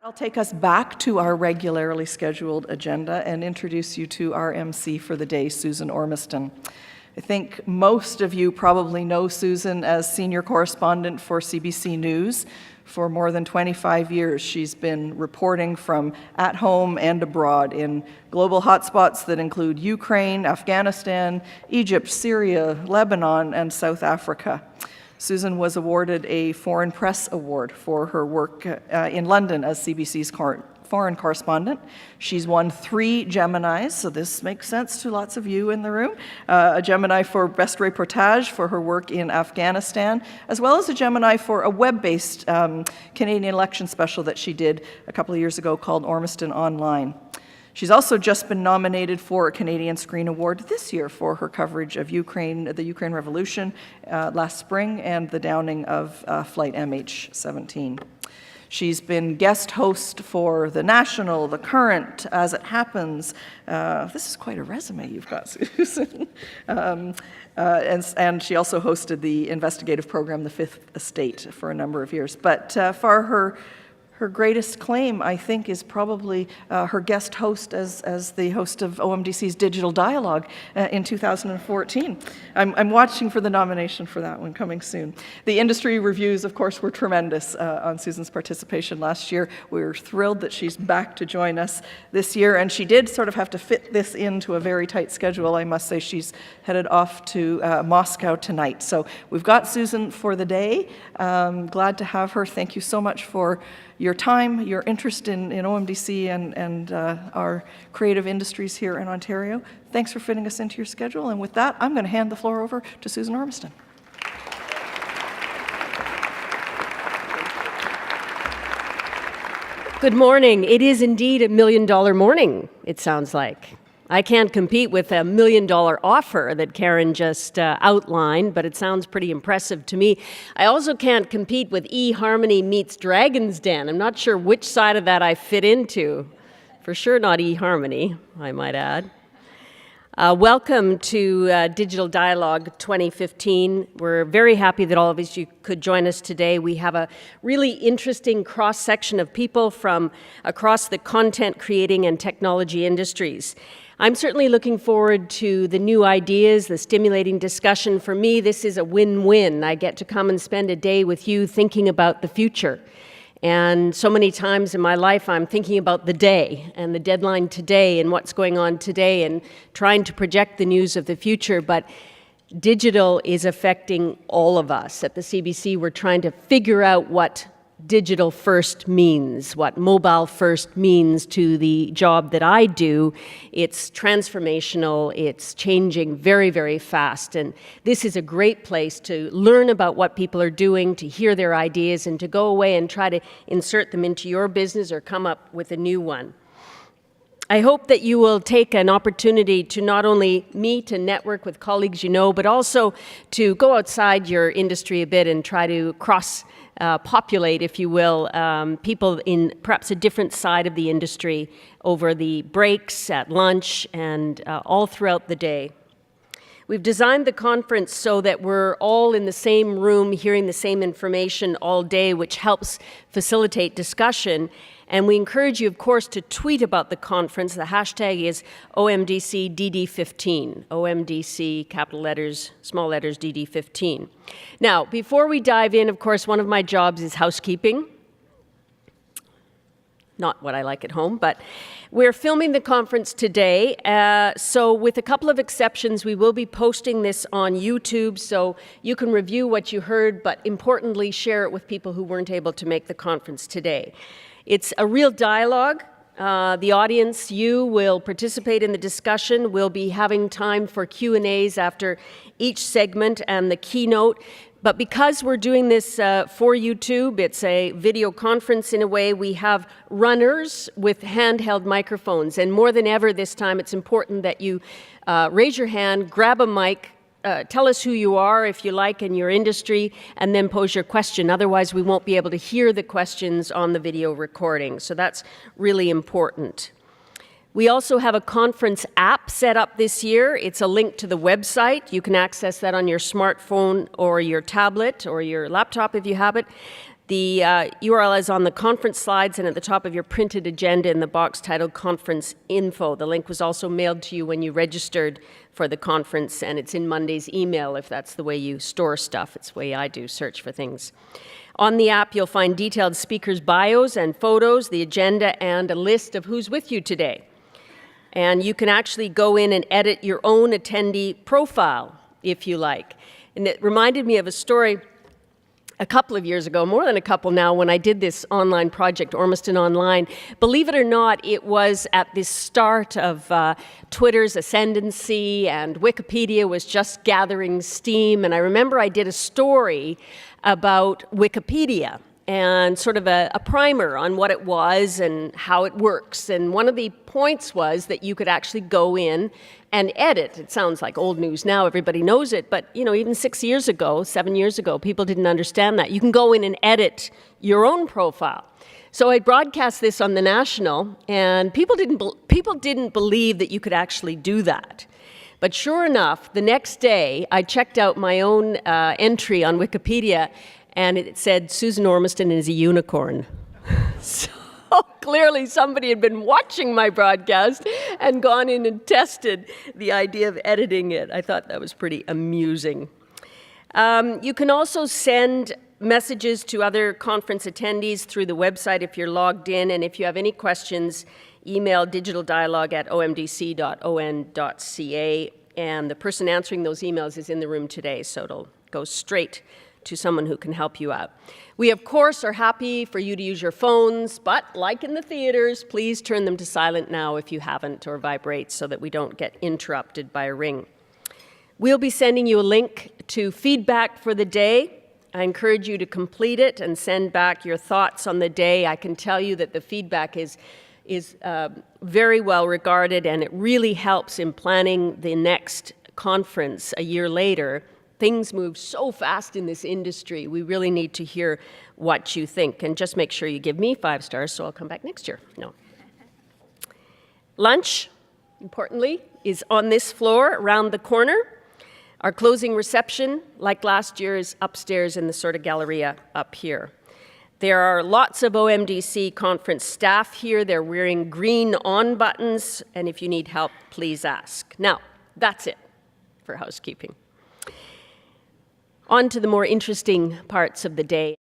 I'll take us back to our regularly scheduled agenda and introduce you to our MC for the day, Susan Ormiston. I think most of you probably know Susan as senior correspondent for CBC News. For more than 25 years, she's been reporting from at home and abroad in global hotspots that include Ukraine, Afghanistan, Egypt, Syria, Lebanon, and South Africa. Susan was awarded a Foreign Press Award for her work in London as CBC's foreign correspondent. She's won 3 Geminis, so this makes sense to lots of you in the room. A Gemini for Best Reportage for her work in Afghanistan, as well as a Gemini for a web-based Canadian election special that she did a couple of years ago called Ormiston Online. She's also just been nominated for a Canadian Screen Award this year for her coverage of the Ukraine Revolution last spring and the downing of Flight MH17. She's been guest host for The National, The Current, As It Happens. This is quite a resume you've got, Susan. And she also hosted the investigative program, The Fifth Estate, for a number of years. But for her greatest claim, I think, is probably her guest host as the host of OMDC's Digital Dialogue in 2014. I'm watching for the nomination for that one coming soon. The industry reviews, of course, were tremendous on Susan's participation last year. We were thrilled that she's back to join us this year, and she did sort of have to fit this into a very tight schedule. I must say she's headed off to Moscow tonight. So we've got Susan for the day. Glad to have her. Thank you so much for your time, your interest in OMDC and our creative industries here in Ontario. Thanks for fitting us into your schedule. And with that, I'm going to hand the floor over to Susan Ormiston. Good morning. It is indeed a $1 million morning, it sounds like. I can't compete with a $1 million offer that Karen just outlined, but it sounds pretty impressive to me. I also can't compete with eHarmony meets Dragon's Den. I'm not sure which side of that I fit into. For sure not eHarmony, I might add. Welcome to Digital Dialogue 2015. We're very happy that all of you could join us today. We have a really interesting cross-section of people from across the content creating and technology industries. I'm certainly looking forward to the new ideas, the stimulating discussion. For me, this is a win-win. I get to come and spend a day with you thinking about the future. And so many times in my life, I'm thinking about the day and the deadline today and what's going on today and trying to project the news of the future. But digital is affecting all of us. At the CBC, we're trying to figure out what digital first means, what mobile first means to the job that I do. It's transformational, it's changing very, very fast, and this is a great place to learn about what people are doing, to hear their ideas, and to go away and try to insert them into your business or come up with a new one. I hope that you will take an opportunity to not only meet and network with colleagues you know, but also to go outside your industry a bit and try to populate, if you will, people in perhaps a different side of the industry over the breaks, at lunch, and all throughout the day. We've designed the conference so that we're all in the same room hearing the same information all day, which helps facilitate discussion. And we encourage you, of course, to tweet about the conference. The hashtag is OMDCDD15. OMDC, capital letters, small letters, DD15. Now, before we dive in, of course, one of my jobs is housekeeping. Not what I like at home, but we're filming the conference today. So with a couple of exceptions, we will be posting this on YouTube so you can review what you heard, but importantly, share it with people who weren't able to make the conference today. It's a real dialogue. The audience, you will participate in the discussion. We'll be having time for Q&As after each segment and the keynote. But because we're doing this for YouTube, it's a video conference in a way, we have runners with handheld microphones. And more than ever this time, it's important that you raise your hand, grab a mic, tell us who you are, if you like, in your industry, and then pose your question. Otherwise, we won't be able to hear the questions on the video recording. So that's really important. We also have a conference app set up this year. It's a link to the website. You can access that on your smartphone or your tablet or your laptop if you have it. The URL is on the conference slides and at the top of your printed agenda in the box titled Conference Info. The link was also mailed to you when you registered for the conference, and it's in Monday's email if that's the way you store stuff. It's the way I do, search for things. On the app, you'll find detailed speakers' bios and photos, the agenda, and a list of who's with you today. And you can actually go in and edit your own attendee profile, if you like. And it reminded me of a story a couple of years ago, more than a couple now, when I did this online project, Ormiston Online. Believe it or not, it was at the start of Twitter's ascendancy, and Wikipedia was just gathering steam. And I remember I did a story about Wikipedia and sort of a primer on what it was and how it works. And one of the points was that you could actually go in and edit. It sounds like old news now, everybody knows it, but even 6 years ago, 7 years ago, people didn't understand that. You can go in and edit your own profile. So I broadcast this on the National, and people didn't believe that you could actually do that. But sure enough, the next day, I checked out my own entry on Wikipedia, and it said, Susan Ormiston is a unicorn. So clearly somebody had been watching my broadcast and gone in and tested the idea of editing it. I thought that was pretty amusing. You can also send messages to other conference attendees through the website if you're logged in, and if you have any questions, email digitaldialogue@omdc.on.ca, and the person answering those emails is in the room today, so it'll go straight to someone who can help you out. We, of course, are happy for you to use your phones, but like in the theaters, please turn them to silent now if you haven't, or vibrate, so that we don't get interrupted by a ring. We'll be sending you a link to feedback for the day. I encourage you to complete it and send back your thoughts on the day. I can tell you that the feedback is very well regarded, and it really helps in planning the next conference a year later. Things move so fast in this industry. We really need to hear what you think. And just make sure you give me 5 stars so I'll come back next year. No. Lunch, importantly, is on this floor around the corner. Our closing reception, like last year, is upstairs in the sort of galleria up here. There are lots of OMDC conference staff here. They're wearing green on buttons, and if you need help, please ask. Now, that's it for housekeeping. On to the more interesting parts of the day.